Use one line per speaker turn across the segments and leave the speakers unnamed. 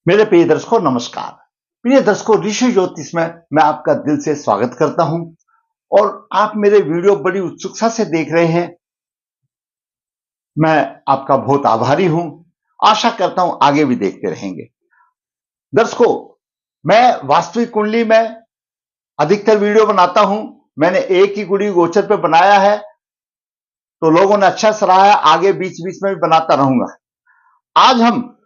मेरे प्रिय दर्शकों नमस्कार। प्रिय दर्शकों, ऋषि ज्योतिष में मैं आपका दिल से स्वागत करता हूं और आप मेरे वीडियो बड़ी उत्सुकता से देख रहे हैं। मैं आपका बहुत आभारी हूं। आशा करता हूं आगे भी देखते रहेंगे। दर्शकों, मैं वास्तविक कुंडली में अधिकतर वीडियो बनाता हूं। मैंने एक ही कुंडली गोचर पे बनाया है तो लोगों ने अच्छा सराहा है। आगे बीच बीच में भी बनाता रहूंगा। आज हम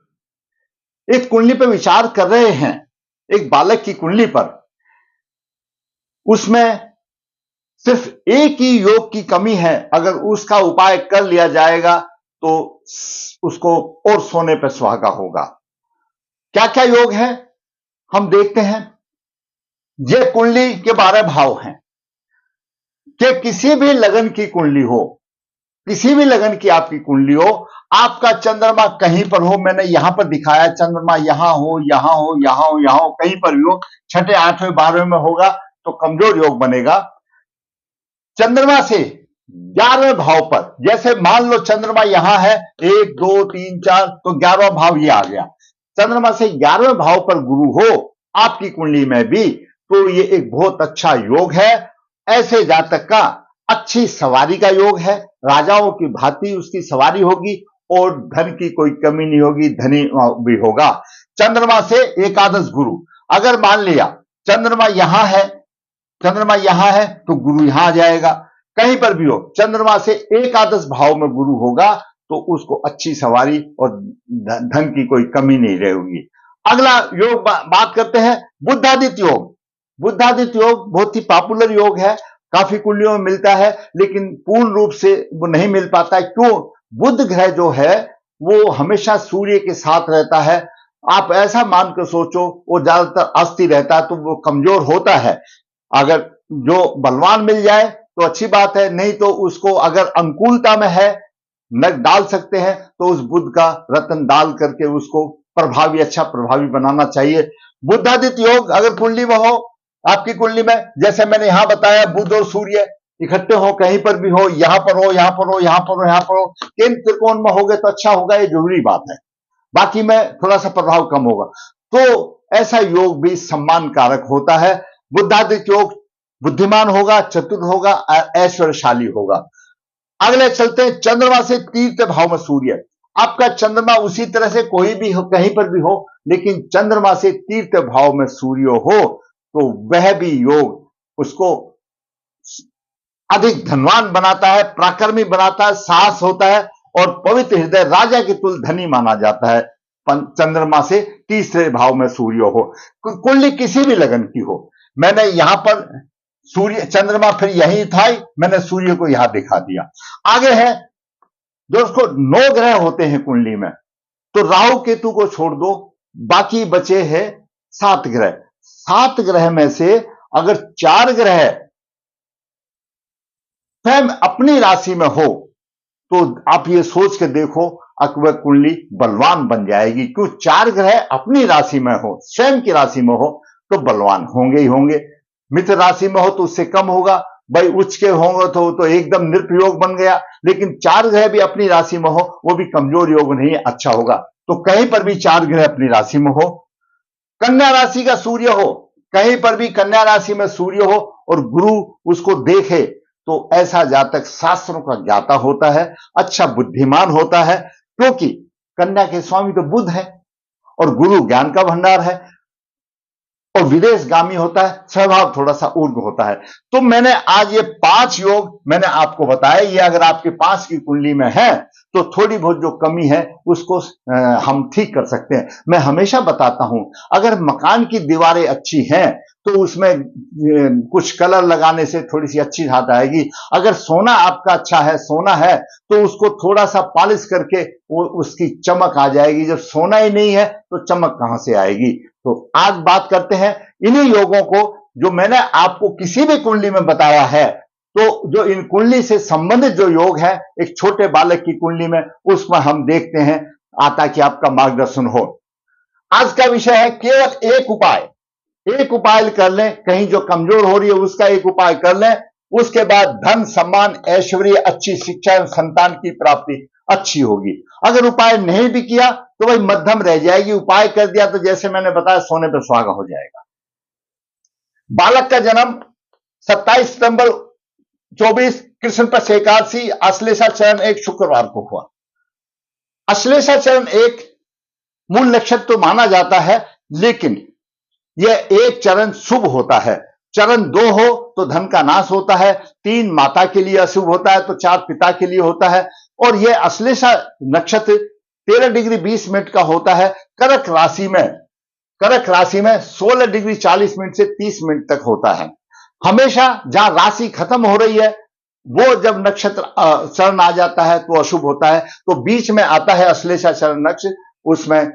एक कुंडली पर विचार कर रहे हैं, एक बालक की कुंडली पर। उसमें सिर्फ एक ही योग की कमी है। अगर उसका उपाय कर लिया जाएगा तो उसको और सोने पर सुहागा होगा। क्या क्या योग है हम देखते हैं। ये कुंडली के 12 भाव हैं कि किसी भी लगन की कुंडली हो, किसी भी लगन की आपकी कुंडली हो, आपका चंद्रमा कहीं पर हो, मैंने यहां पर दिखाया, चंद्रमा यहां हो, यहां हो, यहां हो, यहां हो, कहीं पर भी हो, छठे, आठवें, 12वें में होगा तो कमजोर योग बनेगा। चंद्रमा से 11वें भाव पर, जैसे मान लो चंद्रमा यहां है 1 2 3 4, तो 11वां भाव ये आ गया। चंद्रमा से 11वें भाव पर गुरु हो आपकी कुंडली में भी तो ये एक बहुत अच्छा योग है। ऐसे जातक का अच्छी सवारी का योग है। राजाओं की भांति उसकी सवारी होगी और धन की कोई कमी नहीं होगी, धनी भी होगा। चंद्रमा से एकादश गुरु, अगर मान लिया चंद्रमा यहां है, चंद्रमा यहां है तो गुरु यहां आ जाएगा। कहीं पर भी हो, चंद्रमा से एकादश भाव में गुरु होगा तो उसको अच्छी सवारी और धन की कोई कमी नहीं रहेगी। अगला योग बात करते हैं बुद्धादित्य योग। बुद्धादित्य योग बहुत ही पॉपुलर योग है, काफी कुंडलियों में मिलता है, लेकिन पूर्ण रूप से वो नहीं मिल पाता है। क्यों? बुध ग्रह जो है वो हमेशा सूर्य के साथ रहता है। आप ऐसा मानकर सोचो, वो ज्यादातर अस्थिर रहता है तो वो कमजोर होता है। अगर जो बलवान मिल जाए तो अच्छी बात है, नहीं तो उसको अगर अनुकूलता में है नग डाल सकते हैं तो उस बुध का रत्न डाल करके उसको प्रभावी, अच्छा प्रभावी बनाना चाहिए। बुद्धादित्य योग अगर कुंडली में हो, आपकी कुंडली में, जैसे मैंने यहां बताया बुध और सूर्य इकट्ठे हो, कहीं पर भी हो, यहां पर हो, यहां पर हो, यहां पर हो, यहां पर हो, केंद्र त्रिकोण में हो गए तो अच्छा होगा, ये जरूरी बात है। बाकी में थोड़ा सा प्रभाव कम होगा तो ऐसा योग भी सम्मान कारक होता है। बुद्धादित्य योग बुद्धिमान होगा, चतुर होगा, ऐश्वर्यशाली होगा। अगले चलते हैं चंद्रमा से तीसरे भाव में सूर्य। आपका चंद्रमा उसी तरह से कोई भी हो, कहीं पर भी हो, लेकिन चंद्रमा से तीसरे भाव में सूर्य हो तो वह भी योग उसको अधिक धनवान बनाता है, पराक्रमी बनाता है, साहस होता है और पवित्र हृदय राजा के तुल्य धनी माना जाता है। चंद्रमा से तीसरे भाव में सूर्य हो, कुंडली किसी भी लगन की हो। मैंने यहां पर सूर्य चंद्रमा फिर यही था, मैंने सूर्य को यहां दिखा दिया। आगे है दोस्तों, 9 ग्रह होते हैं कुंडली में, तो राहु केतु को छोड़ दो, बाकी बचे हैं 7 ग्रह। 7 ग्रह में से अगर 4 ग्रह स्वयं अपनी राशि में हो तो आप ये सोच के देखो अकबर कुंडली बलवान बन जाएगी। क्यों? 4 ग्रह अपनी राशि में हो, स्वयं की राशि में हो तो बलवान होंगे ही होंगे। मित्र राशि में हो तो उससे कम होगा, भाई उच्च के होंगे तो एकदम नृप बन गया। लेकिन 4 ग्रह भी अपनी राशि में हो, वो भी कमजोर योग नहीं है, अच्छा होगा। तो कहीं पर भी 4 ग्रह अपनी राशि में हो, कन्या राशि का सूर्य हो, कहीं पर भी कन्या राशि में सूर्य हो और गुरु उसको देखे तो ऐसा जातक शास्त्रों का ज्ञाता होता है, अच्छा बुद्धिमान होता है। क्योंकि कन्या के स्वामी तो बुध है और गुरु ज्ञान का भंडार है और विदेशगामी होता है, स्वभाव थोड़ा सा ऊर्ध्व होता है। तो मैंने आज ये 5 योग मैंने आपको बताया। ये अगर आपके 5 की कुंडली में है तो थोड़ी बहुत जो कमी है उसको हम ठीक कर सकते हैं। मैं हमेशा बताता हूं, अगर मकान की दीवारें अच्छी हैं तो उसमें कुछ कलर लगाने से थोड़ी सी अच्छी धात आएगी। अगर सोना आपका अच्छा है, सोना है तो उसको थोड़ा सा पॉलिश करके वो उसकी चमक आ जाएगी। जब सोना ही नहीं है तो चमक कहां से आएगी। तो आज बात करते हैं इन्हीं योगों को जो मैंने आपको किसी भी कुंडली में बताया है। तो जो इन कुंडली से संबंधित जो योग है एक छोटे बालक की कुंडली में, उसमें हम देखते हैं आता कि आपका मार्गदर्शन हो। आज का विषय है केवल एक उपाय। एक उपाय कर लें, कहीं जो कमजोर हो रही है उसका एक उपाय कर लें, उसके बाद धन, सम्मान, ऐश्वर्य, अच्छी शिक्षा, संतान की प्राप्ति अच्छी होगी। अगर उपाय नहीं भी किया तो वही मध्यम रह जाएगी। उपाय कर दिया तो जैसे मैंने बताया सोने पर सुहागा हो जाएगा। बालक का जन्म 27 सितंबर 24 कृष्ण पक्ष एकादशी अश्लेषा चरण 1 शुक्रवार को हुआ। अश्लेषा चरण 1 मूल नक्षत्र तो माना जाता है, लेकिन यह एक चरण शुभ होता है। चरण 2 हो तो धन का नाश होता है, 3 माता के लिए अशुभ होता है, तो 4 पिता के लिए होता है। और यह अश्लेषा नक्षत्र 13 डिग्री 20 मिनट का होता है। कर्क राशि में 16 डिग्री 40 मिनट से 30 मिनट तक होता है। हमेशा जहां राशि खत्म हो रही है वो जब नक्षत्र चरण आ जाता है तो अशुभ होता है। तो बीच में आता है अश्लेषा चरण नक्षत्र, उसमें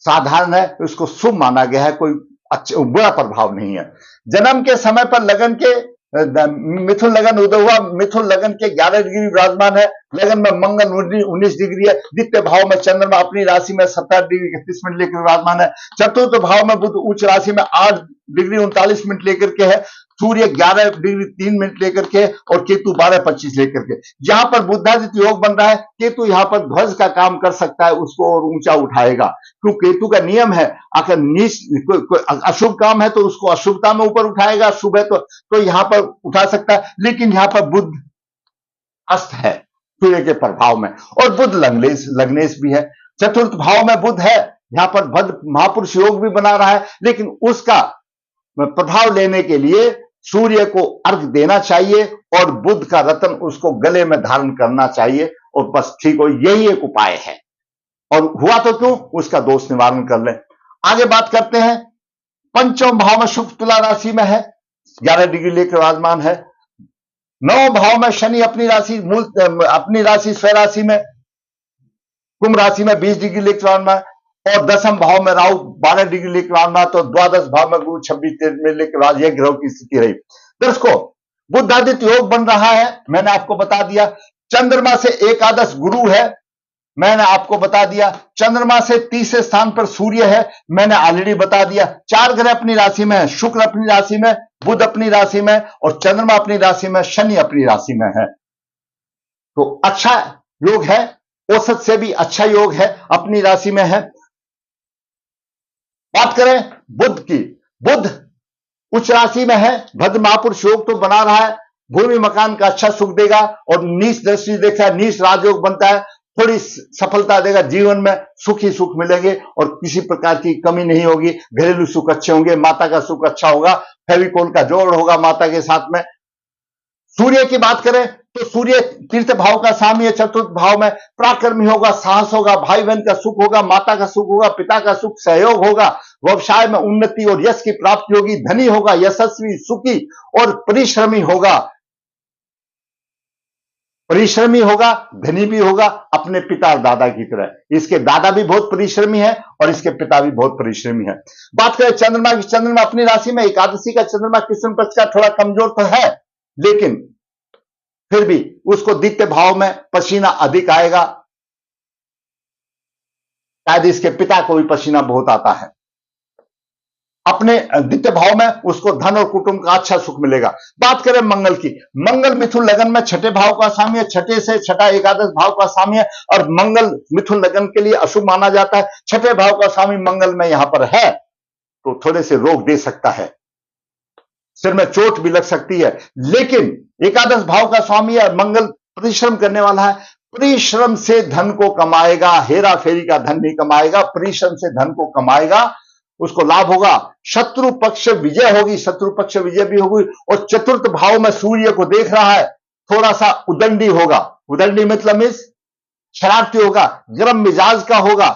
साधारण है, उसको शुभ माना गया है, कोई अच्छा बुरा प्रभाव नहीं है। जन्म के समय पर लगन के मिथुन लगन उदय हुआ। मिथुन लगन के 11 डिग्री विराजमान है। लगन में मंगल 19 डिग्री है। द्वितीय भाव में चंद्रमा अपनी राशि में 17 डिग्री 31 मिनट लेकर विराजमान है। चतुर्थ भाव में बुध उच्च राशि में 8 डिग्री 39 मिनट लेकर के है। सूर्य 11 डिग्री 3 मिनट लेकर के और केतु 12-25 लेकर के। यहां पर बुधादित्य योग बन रहा है। केतु यहां पर ध्वज का काम कर सकता है, उसको और ऊंचा उठाएगा, क्योंकि केतु का नियम है अगर नीच अशुभ काम है तो उसको अशुभता में ऊपर उठाएगा, शुभ है तो यहां पर उठा सकता है। लेकिन यहां पर बुध अस्त है सूर्य के प्रभाव में, और बुध लग्नेश भी है। चतुर्थ भाव में बुध है, यहां पर बुध महापुरुष योग भी बना रहा है, लेकिन उसका प्रभाव लेने के लिए सूर्य को अर्घ देना चाहिए और बुध का रत्न उसको गले में धारण करना चाहिए, और बस ठीक हो। यही एक उपाय है, और हुआ तो क्यों, उसका दोष निवारण कर लें। आगे बात करते हैं। पंचम भाव में शुक्र तुला राशि में है, 11 डिग्री लेकर विराजमान है। 9 भाव में शनि अपनी राशि स्वराशि में कुंभ राशि में 20 डिग्री लेकर विराजमान, और 10वें भाव में राहु 12 डिग्री लेकर विराजमान, तो 12 भाव में गुरु 26 में लेकर यह ग्रह की स्थिति रही। दर्शकों, बुधादित्य योग बन रहा है, मैंने आपको बता दिया। चंद्रमा से एकादश गुरु है, मैंने आपको बता दिया। चंद्रमा से तीसरे स्थान पर सूर्य है, मैंने ऑलरेडी बता दिया। 4 ग्रह अपनी राशि में है, शुक्र अपनी राशि में, बुध अपनी राशि में, और चंद्रमा अपनी राशि में, शनि अपनी राशि में है। तो अच्छा योग है, औसत से भी अच्छा योग है, अपनी राशि में है। बात करें बुध की, बुध उच्च राशि में है, भद्र महापुरुष योग तो बना रहा है, भूमि मकान का अच्छा सुख देगा, और नीच दृष्टि देखा है, नीच राजयोग बनता है, थोड़ी सफलता देगा, जीवन में सुख ही सुख मिलेंगे और किसी प्रकार की कमी नहीं होगी। घरेलू सुख अच्छे होंगे, माता का सुख अच्छा होगा, फेविकोल का जोड़ होगा माता के साथ में। सूर्य की बात करें तो सूर्य तीर्थ भाव का स्वामी है, चतुर्थ भाव में पराक्रमी होगा, साहस होगा, भाई बहन का सुख होगा, माता का सुख होगा, पिता का सुख, सहयोग होगा, व्यवसाय में उन्नति और यश की प्राप्ति होगी, धनी होगा, यशस्वी, सुखी और परिश्रमी होगा। परिश्रमी होगा, धनी भी होगा, अपने पिता और दादा की तरह। इसके दादा भी बहुत परिश्रमी है और इसके पिता भी बहुत परिश्रमी है। बात करें चंद्रमा की, चंद्रमा अपनी राशि में, एकादशी का चंद्रमा कृष्ण पक्ष का थोड़ा कमजोर तो है, लेकिन फिर भी उसको द्वितीय भाव में पसीना अधिक आएगा। शायद इसके पिता को भी पसीना बहुत आता है। अपने द्वितीय भाव में उसको धन और कुटुंब का अच्छा सुख मिलेगा। बात करें मंगल की, मंगल मिथुन लगन में छठे भाव का स्वामी है, छठे से छठा एकादश भाव का स्वामी है, और मंगल मिथुन लगन के लिए अशुभ माना जाता है। छठे भाव का स्वामी मंगल में यहां पर है तो थोड़े से रोग दे सकता है, सिर में चोट भी लग सकती है, लेकिन एकादश भाव का स्वामी है, मंगल परिश्रम करने वाला है, परिश्रम से धन को कमाएगा, हेरा फेरी का धन नहीं कमाएगा, परिश्रम से धन को कमाएगा, उसको लाभ होगा। शत्रु पक्ष विजय होगी, शत्रु पक्ष विजय भी होगी, और चतुर्थ भाव में सूर्य को देख रहा है, थोड़ा सा उदंडी होगा। उदंडी मतलब इस शरारती होगा, गर्म मिजाज का होगा,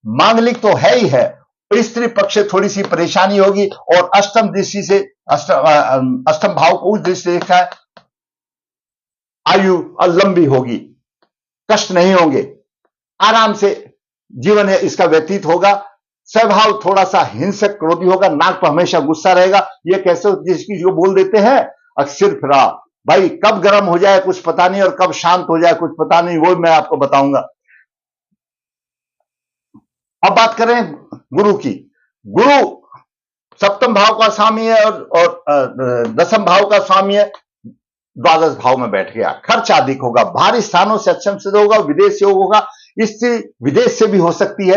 मांगलिक तो है ही है, स्त्री पक्ष से थोड़ी सी परेशानी होगी, और अष्टम दृष्टि से अष्टम भाव को उस दृष्टि से देखा है, आयु लंबी होगी, कष्ट नहीं होंगे, आराम से जीवन है इसका व्यतीत होगा। स्वभाव थोड़ा सा हिंसक क्रोधी होगा, नाक पर हमेशा गुस्सा रहेगा। ये कैसे जिसकी जो बोल देते हैं अक्सर फिरा, भाई कब गर्म हो जाए कुछ पता नहीं और कब शांत हो जाए कुछ पता नहीं, वो मैं आपको बताऊंगा। अब बात करें गुरु की, गुरु सप्तम भाव का स्वामी है और 10वें भाव का स्वामी है। द्वादश भाव में बैठ गया, खर्च अधिक होगा, भारी स्थानों से अक्षम सिद्ध होगा, विदेश योग होगा, स्त्री विदेश से भी हो सकती है,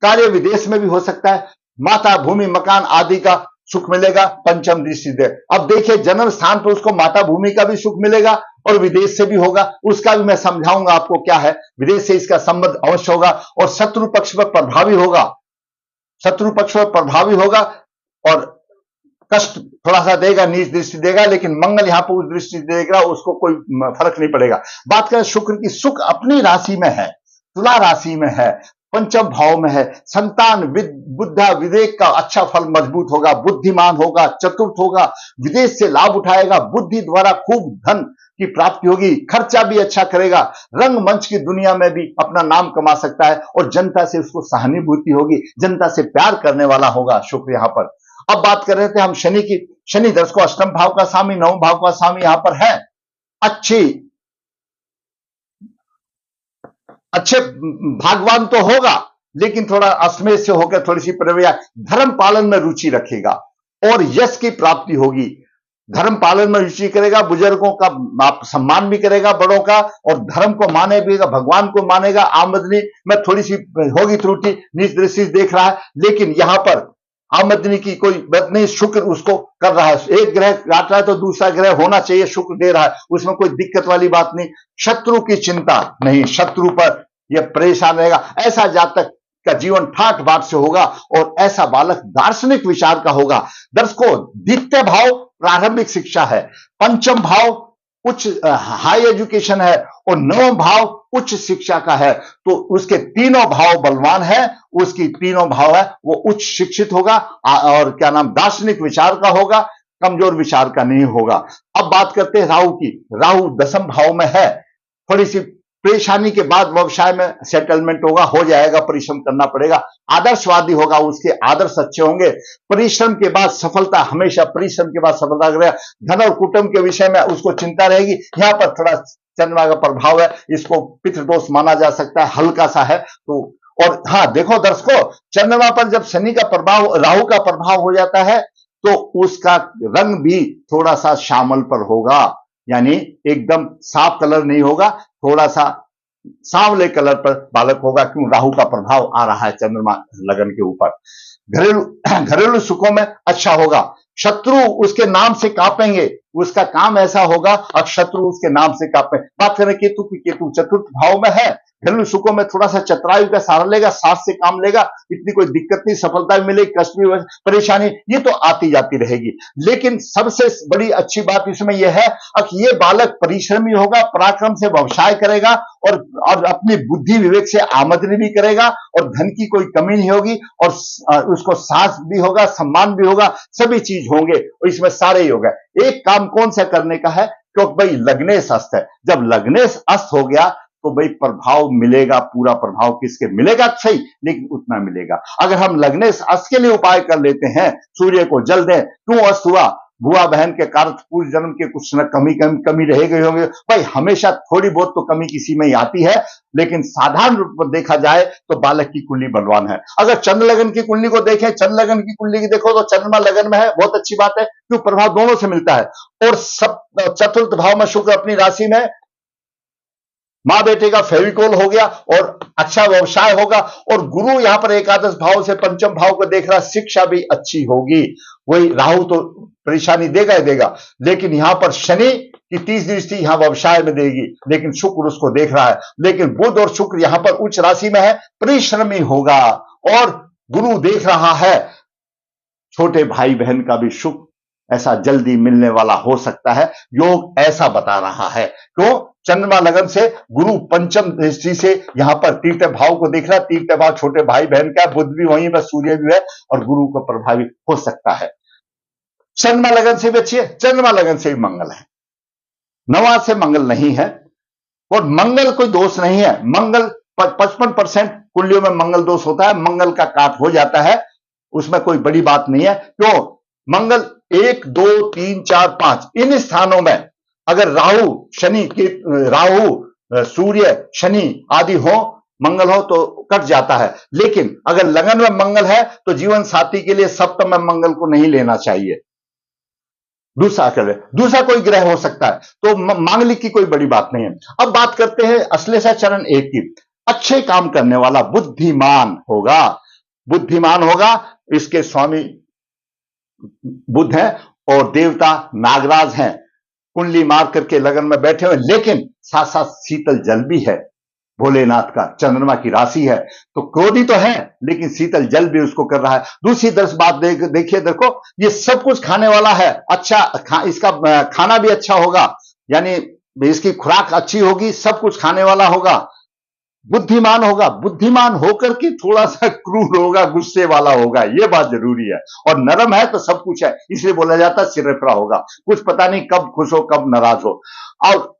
कार्य विदेश में भी हो सकता है, माता भूमि मकान आदि का सुख मिलेगा, पंचम दृष्टि दे। अब देखिए जन्म स्थान पर उसको माता भूमि का भी सुख मिलेगा और विदेश से भी होगा, उसका भी मैं समझाऊंगा आपको क्या है, विदेश से इसका संबंध अवश्य होगा, और शत्रु पक्ष पर प्रभावी होगा, शत्रु पक्ष पर प्रभावी होगा और कष्ट थोड़ा सा देगा, नीच दृष्टि देगा, लेकिन मंगल यहां पर उस दृष्टि देगा, उसको कोई फर्क नहीं पड़ेगा। बात करें शुक्र की, सुख अपनी राशि में है, तुला राशि में है, पंचम भाव में है, संतान बुद्धा विवेक का अच्छा फल मजबूत होगा, बुद्धिमान होगा, चतुर्थ होगा, विदेश से लाभ उठाएगा, बुद्धि द्वारा खूब धन की प्राप्ति होगी, खर्चा भी अच्छा करेगा, रंगमंच की दुनिया में भी अपना नाम कमा सकता है और जनता से उसको सहानुभूति होगी, जनता से प्यार करने वाला होगा शुक्र यहां पर। अब बात कर रहे थे हम शनि की, शनि दर्श को अष्टम भाव का स्वामी, नवम भाव का स्वामी यहां पर है, अच्छे भागवान तो होगा, लेकिन थोड़ा अश्मेध से होकर थोड़ी सी प्रवृत्ति, धर्म पालन में रुचि रखेगा और यश की प्राप्ति होगी, धर्म पालन में रुचि करेगा, बुजुर्गों का सम्मान भी करेगा, बड़ों का, और धर्म को मानेगा, भगवान को मानेगा। आमदनी में थोड़ी सी होगी त्रुटि, नीच दृष्टि देख रहा है, लेकिन यहां पर आमदनी की कोई बात नहीं, शुक्र उसको कर रहा है, एक ग्रह काट रहा है तो दूसरा ग्रह होना चाहिए, शुक्र दे रहा है, उसमें कोई दिक्कत वाली बात नहीं, शत्रु की चिंता नहीं, शत्रु पर यह परेशान रहेगा, ऐसा जातक का जीवन ठाठ बाट से होगा और ऐसा बालक दार्शनिक विचार का होगा। दर्शकों, द्वितीय भाव प्रारंभिक शिक्षा है, पंचम भाव उच्च हाई एजुकेशन है और नवम भाव उच्च शिक्षा का है, तो उसके तीनों भाव बलवान है, उसकी तीनों भाव है, वो उच्च शिक्षित होगा और क्या नाम दार्शनिक विचार का होगा, कमजोर विचार का नहीं होगा। अब बात करते हैं राहु की, राहु दशम भाव में है, थोड़ी सी परेशानी के बाद व्यवसाय में सेटलमेंट होगा, हो जाएगा, परिश्रम करना पड़ेगा, आदर्शवादी होगा, उसके आदर्श अच्छे होंगे, परिश्रम के बाद सफलता, हमेशा परिश्रम के बाद सफलता रहेगा, धन और कुटुंब के विषय में उसको चिंता रहेगी, यहां पर थोड़ा चंद्रमा का प्रभाव है, इसको पितृदोष माना जा सकता है, हल्का सा है, तो और हाँ देखो दर्शकों, चंद्रमा पर जब शनि का प्रभाव, राहु का प्रभाव हो जाता है तो उसका रंग भी थोड़ा सा श्यामल पर होगा, यानी एकदम साफ कलर नहीं होगा, थोड़ा सा सांवले कलर पर बालक होगा, क्यों, राहु का प्रभाव आ रहा है चंद्रमा लगन के ऊपर। घरेलू सुखों में अच्छा होगा, शत्रु उसके नाम से कांपेंगे, उसका काम ऐसा होगा, अब शत्रु उसके नाम से कांपे। बात करें केतु की, केतु चतुर्थ भाव में है, घरेलू सुखों में थोड़ा सा चतुराई का सहारा लेगा, साथ से काम लेगा, इतनी कोई दिक्कत नहीं, सफलता भी मिलेगी, कष्ट भी, परेशानी ये तो आती जाती रहेगी, लेकिन सबसे बड़ी अच्छी बात इसमें यह है कि ये बालक परिश्रमी होगा, पराक्रम से व्यवसाय करेगा और अपनी बुद्धि विवेक से आमदनी भी करेगा और धन की कोई कमी नहीं होगी और उसको साहस भी होगा, सम्मान भी होगा, सभी चीज होंगे और इसमें सारे योग है। एक काम कौन सा करने का है, क्योंकि भाई लग्नेश अस्त है, जब लग्नेश अस्त हो गया तो भाई प्रभाव मिलेगा, पूरा प्रभाव किसके मिलेगा सही, लेकिन उतना मिलेगा। अगर हम लग्नेश अस्त के लिए उपाय कर लेते हैं, सूर्य को जल दें, क्यों अस्त हुआ, बुआ बहन के कारण पूर्व जन्म के कुछ न कमी रह गई होंगे, भाई हमेशा थोड़ी बहुत तो कमी किसी में ही आती है, लेकिन साधारण रूप में देखा जाए तो बालक की कुंडली बलवान है। अगर चंद्र लगन की कुंडली को देखें, चंद्र लगन की कुंडली की देखो तो चंद्रमा लगन में है, बहुत अच्छी बात है, क्यों, प्रभाव दोनों से मिलता है, और सब चतुर्थ भाव में शुक्र अपनी राशि में, मां बेटे का फेविकोल हो गया और अच्छा व्यवसाय होगा, और गुरु यहां पर एकादश भाव से पंचम भाव को देख रहा, शिक्षा भी अच्छी होगी। वही राहु तो परेशानी देगा ही देगा, लेकिन यहां पर शनि की 30 दृष्टि यहां व्यवसाय में देगी, लेकिन शुक्र उसको देख रहा है, लेकिन बुध और शुक्र यहां पर उच्च राशि में है, परिश्रमी होगा, और गुरु देख रहा है, छोटे भाई बहन का भी सुख ऐसा जल्दी मिलने वाला हो सकता है, योग ऐसा बता रहा है। क्यों, चंद्रमा लगन से गुरु पंचम दृष्टि से यहां पर तीर्थ भाव को देख रहा है, तीर्थ भाव छोटे भाई बहन का, बुध भी वहीं पर, सूर्य भी है और गुरु को प्रभावित हो सकता है। चंद्रमा लगन से भी अच्छी है, चंद्रमा लगन से भी मंगल है, नवा से मंगल नहीं है, और मंगल कोई दोष नहीं है, मंगल 55% कुंडलियों में मंगल दोष होता है, मंगल का काट हो जाता है, उसमें कोई बड़ी बात नहीं है। क्यों, मंगल 1 2 3 4 5 इन स्थानों में अगर राहु शनि के, राहु सूर्य शनि आदि हो, मंगल हो तो कट जाता है, लेकिन अगर लगन में मंगल है तो जीवन साथी के लिए सप्तम में मंगल को नहीं लेना चाहिए। दूसरा अकेले, दूसरा कोई ग्रह हो सकता है, तो मांगलिक की कोई बड़ी बात नहीं है। अब बात करते हैं अश्लेषा चरण 1 की। अच्छे काम करने वाला बुद्धिमान होगा, बुद्धिमान होगा। इसके स्वामी बुध है और देवता नागराज हैं, कुंडली मार करके लगन में बैठे हुए, लेकिन साथ साथ शीतल जल भी है, भोलेनाथ का चंद्रमा की राशि है, तो क्रोधी तो है लेकिन शीतल जल भी उसको कर रहा है। दूसरी दर्श बात देखिए, देखो ये सब कुछ खाने वाला है, अच्छा इसका खाना भी अच्छा होगा, यानी इसकी खुराक अच्छी होगी, सब कुछ खाने वाला होगा, बुद्धिमान होगा, बुद्धिमान होकर के थोड़ा सा क्रूर होगा, गुस्से वाला होगा, यह बात जरूरी है। और नरम है तो सब कुछ है, इसलिए बोला जाता है सिरफरा होगा, कुछ पता नहीं कब खुश हो कब नाराज हो। और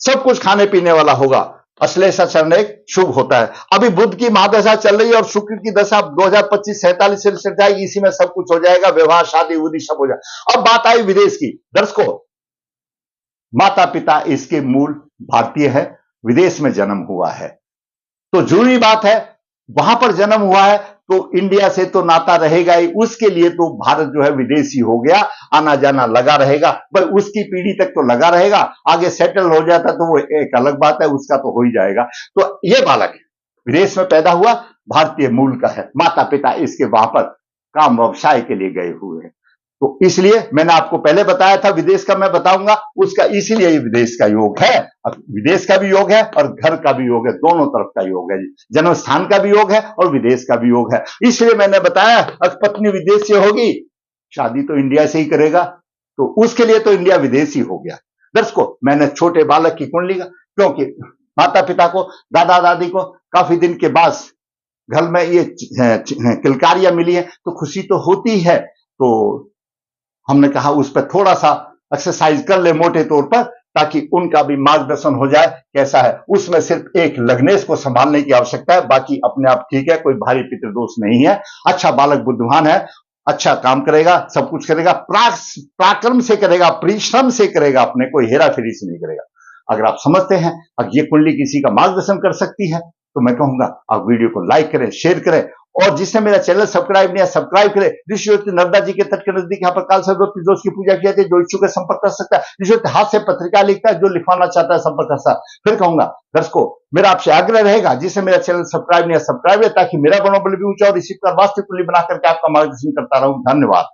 सब कुछ खाने पीने वाला होगा। अश्लेषा चरण एक शुभ होता है। अभी बुध की महादशा चल रही है और शुक्र की दशा 2025 47 से जाएगी, इसी में सब कुछ हो जाएगा, विवाह शादी उदी सब हो जाएगा। अब बात आई विदेश की। दर्शकों, माता पिता इसके मूल भारतीय है, विदेश में जन्म हुआ है, तो जरूरी बात है, वहां पर जन्म हुआ है तो इंडिया से तो नाता रहेगा ही, उसके लिए तो भारत जो है विदेशी हो गया, आना जाना लगा रहेगा, पर उसकी पीढ़ी तक तो लगा रहेगा, आगे सेटल हो जाता तो वो एक अलग बात है, उसका तो हो ही जाएगा। तो ये बालक विदेश में पैदा हुआ, भारतीय मूल का है, माता पिता इसके वहां पर काम व्यवसाय के लिए गए हुए हैं, तो इसलिए मैंने आपको पहले बताया था, विदेश का मैं बताऊंगा उसका, इसीलिए ये विदेश का योग है। अब विदेश का भी योग है और घर का भी योग है, दोनों तरफ का योग है, जन्म स्थान का भी योग है और विदेश का भी योग है। इसलिए मैंने बताया अगर पत्नी विदेश से होगी, शादी तो इंडिया से ही करेगा, तो उसके लिए तो इंडिया विदेश ही हो गया। दर्शकों, मैंने छोटे बालक की कुंडली का, क्योंकि माता पिता को, दादा दादी को काफी दिन के बाद घर में ये किलकारियां मिली है, तो खुशी तो होती है, तो हमने कहा उस पर थोड़ा सा एक्सरसाइज कर ले मोटे तौर पर, ताकि उनका भी मार्गदर्शन हो जाए कैसा है। उसमें सिर्फ एक लग्नेश को संभालने की आवश्यकता है, बाकी अपने आप ठीक है, कोई भारी पितृदोष नहीं है। अच्छा बालक बुद्धिमान है, अच्छा काम करेगा, सब कुछ करेगा, पराक्रम से करेगा, परिश्रम से करेगा, अपने कोई हेरा फेरी से नहीं करेगा। अगर आप समझते हैं अगर ये कुंडली किसी का मार्गदर्शन कर सकती है, तो मैं कहूंगा आप वीडियो को लाइक करें, शेयर करें, और जिसने मेरा चैनल सब्सक्राइब नहीं है सब्सक्राइब करें। ऋषि ज्योति नर्मदा जी के तट के नजदीक यहाँ पर काल सर्वोत्ति दोष की पूजा की जाती है, जो इच्छुक है संपर्क कर सकता है। ऋषि ज्योति हाथ से पत्रिका लिखता है, जो लिखवाना चाहता है संपर्क कर सकता है। फिर कहूंगा दर्शकों, मेरा आपसे आग्रह रहेगा, जिससे मेरा चैनल सब्सक्राइब नहीं है सब्सक्राइब है, ताकि मेरा मनोबल भी ऊंचा और इसी प्रकार वास्तविक कुंडली बना करके आपका मार्गदर्शन करता रहूं। धन्यवाद।